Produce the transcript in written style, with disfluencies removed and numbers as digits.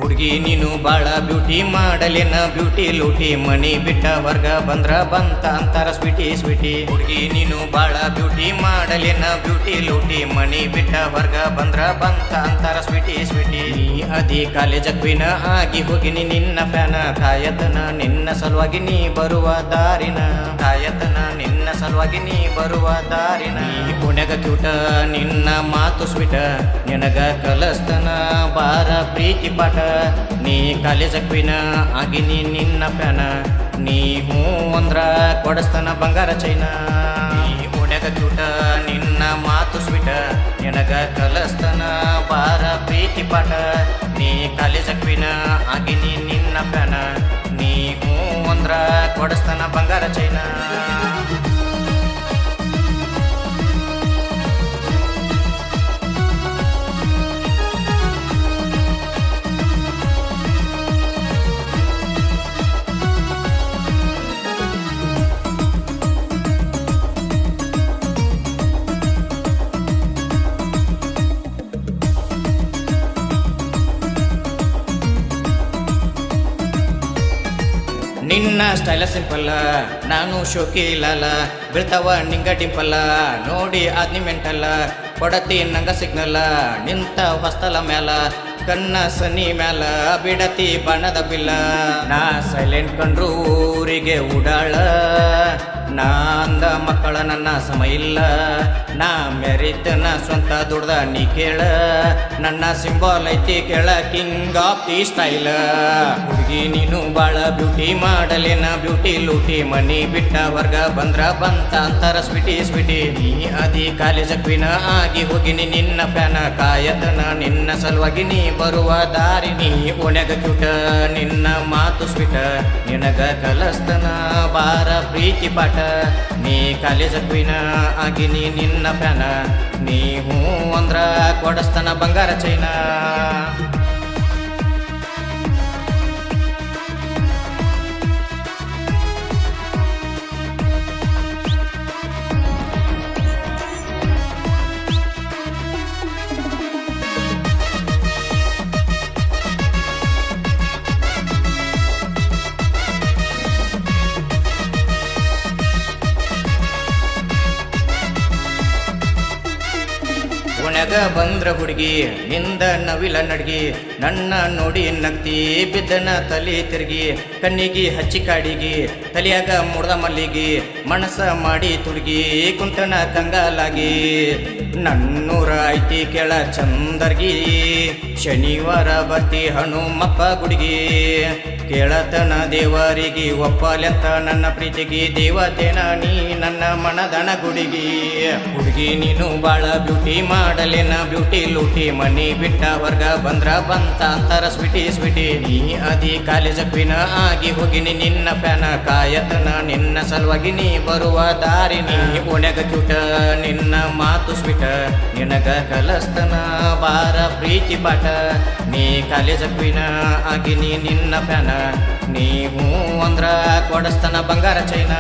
ಹುಡುಗಿ ನೀನು ಬಾಳ ಬ್ಯೂಟಿ ಮಾಡಲೇನ ಬ್ಯೂಟಿ ಲೂಟಿ ಮನಿ ಬಿಟ್ಟ ವರ್ಗ ಬಂದ್ರ ಬಂತ ಅಂತಾರ ಸ್ವೀಟಿ ಸ್ವೀಟಿ ಹುಡುಗಿ ನೀನು ಬಾಳ ಬ್ಯೂಟಿ ಮಾಡಲೇನ ಬ್ಯೂಟಿ ಲೂಟಿ ಮನಿ ಬಿಟ್ಟ ವರ್ಗ ಬಂದ್ರ ಬಂತ ಅಂತಾರ ಸ್ವೀಟಿ ಸ್ವೀಟಿ ನೀ ಅದಿ ಕಾಲೇಜ್ ಕ್ವೀನ ಆಗಿ ಹೋಗಿನಿ ನಿನ್ನ ಫ್ಯಾನ ಕಾಯತನ ನಿನ್ನ ಸಲುವಾಗಿ ನೀ ಬರುವ ದಾರಿನ ಕಾಯತನ ನಿನ್ನ ಸಲುವಾಗಿ ನೀ ಬರುವ ದಾರಿನ ನೀ ಪುಣ್ಯಗ ಕ್ಯೂಟ ನಿನ್ನ ಮಾತು ಸ್ವೀಟ ನಿನಗ ಕಲಸ್ತನ ಬಾರ ಪ್ರೀತಿ ಪಾಠ ನೀ ಕಾಲೇಜ್ ಕ್ವೀನ ಆಗಿನಿ ನಿನ್ನ ಫ್ಯಾನ ನೀ ಹೂ ಅಂದ್ರ ಕೊಡಸ್ತನ ಬಂಗಾರ ಚೈನ ನೀ ಪುಣ್ಯಗ ಕ್ಯೂಟ ನಿನ್ನ ಮಾತು ಸ್ವೀಟ ನಿನಗ ಕಲಸ್ತನ ಬಾರ ಪ್ರೀತಿ ಪಾಠ ನೀ ಕಾಲೇಜ್ ಕ್ವೀನ ಆಗಿನಿ ನಿನ್ನ ಫ್ಯಾನ ನೀ ಹೂ ಅಂದ್ರ ಕೊಡಸ್ತನ ಬಂಗಾರ ಚೈನ ನಿನ್ನ ಸ್ಟೈಲ ಸಿಂಪಲ್ಲ ನಾನು ಶೋಕಿಲಲ್ಲ ಬೀಳ್ತಾವ ನಿಂಗ ಡಿಂಪಲ್ಲ ನೋಡಿ ಆದ್ನಿ ಮೆಂಟಲ್ಲ ಕೊಡತಿ ನಂಗ ಸಿಗ್ನಲ್ಲ ನಿಂತ ಹೊಸ್ತಲ ಮ್ಯಾಲ ಕನ್ನ ಸನಿ ಮ್ಯಾಲ ಬಿಡತಿ ಬಣ್ಣದ ಬಿಲ್ಲ ನಾ ಸೈಲೆಂಟ್ ಕಂಡ್ರು ಊರಿಗೆ ಉಡಾಳ ನಾ ಅಂದ ಮಕ್ಕಳ ನನ್ನ ಸಮ ಇಲ್ಲ ನಾ ಮೆರಿತನ ಸ್ವಂತ ದುಡ್ದ ನೀ ಕೇಳ ನನ್ನ ಸಿಂಬಲ್ ಐತಿ ಕೇಳ ಕಿಂಗ್ ಆಫ್ ದಿ ಸ್ಟೈಲ್ ಹುಡುಗಿ ನೀನು ಬಾಳ ಬ್ಯೂಟಿ ಮಾಡಲೇನ ಬ್ಯೂಟಿ ಲೂಟಿ ಮನಿ ಬಿಟ್ಟ ವರ್ಗ ಬಂದ್ರ ಬಂತ ಅಂತಾರ ಸ್ವೀಟಿ ಸ್ವೀಟಿ ನೀ ಅದಿ ಕಾಲೇಜ್ ಕ್ವೀನ ಆಗಿ ಹೋಗಿನಿ ನಿನ್ನ ಫ್ಯಾನ ಕಾಯತನ ನಿನ್ನ ಸಲುವಾಗಿ ನೀ ಬರುವ ದಾರಿ ನೀ ಒಣಗ ಕ್ಯೂಟ ನಿನ್ನ ಮಾತು ಸ್ವೀಟ ನಿನಗ ಕಲಸ್ತನ ಬಾರ ಪ್ರೀತಿ ಪಾಠ ನೀ ಕಾಲೇಜ್ ಕ್ವೀನ ಆಗಿನಿ ನಿನ್ನ ಫ್ಯಾನ ನೀ ಹೂ ಅಂದ್ರ ಕೊಡಸ್ತನ ಬಂಗಾರ ಚೈನ ಒಣಗ ಬಂದ್ರ ಹುಡುಗಿ ನಿಂದ ನವಿಲ ನಡ್ಗಿ ನನ್ನ ನೋಡಿ ನಗ್ತಿ ಬಿದ್ದನ ತಲೆ ತಿರುಗಿ ಕಣ್ಣಿಗಿ ಹಚ್ಚಿ ಕಾಡಿಗಿ ತಲಿಯಾಗ ಮುಡ್ದ ಮಲ್ಲಿಗಿ ಮನಸ ಮಾಡಿ ತುಡುಗಿ ಕುಂತನ ಕಂಗಾಲಾಗಿ ನನ್ನೂರ ಐತಿ ಕೆಳ ಚಂದರ್ಗಿ ಶನಿವಾರ ಬರ್ತಿ ಹನುಮಪ್ಪ ಗುಡಿಗಿ ಕೇಳತನ ದೇವರಿಗೆ ಒಪ್ಪಲೆಂತ ನನ್ನ ಪ್ರೀತಿಗೆ ದೇವತೆನ ನೀ ನನ್ನ ಮನದನ ಗುಡಿಗಿ ಹುಡುಗಿ ನೀನು ಬಾಳ ಬ್ಯೂಟಿ ಮಾಡಲೇನ ಬ್ಯೂಟಿ ಲೂಟಿ ಮನಿ ಬಿಟ್ಟ ವರ್ಗ ಬಂದ್ರ ಬಂತ ಅಂತಾರ ಸ್ವೀಟಿ ಸ್ವೀಟಿ ನೀ ಅದಿ ಕಾಲೇಜ್ ಕ್ವೀನ ಆಗಿ ಹೋಗಿನಿ ನಿನ್ನ ಫ್ಯಾನ ಕಾಯತನ ನಿನ್ನ ಸಲುವಾಗಿ ನೀ ಬರುವ ದಾರಿ ನೀ ಒಣಗ ಕ್ಯೂಟ ನಿನ್ನ ಮಾತು ಸ್ವೀಟ ನಿನಗ ಕಲಸ್ತನ ಬಾರ ಪ್ರೀತಿ ಪಾಠ ನೀ ಕಾಲೇಜ್ ಕ್ವೀನ ಆಗಿನಿ ನಿನ್ನ ಫ್ಯಾನ ನೀ ಹೂ ಅಂದ್ರ ಕೊಡಸ್ತನ ಬಂಗಾರ ಚೈನ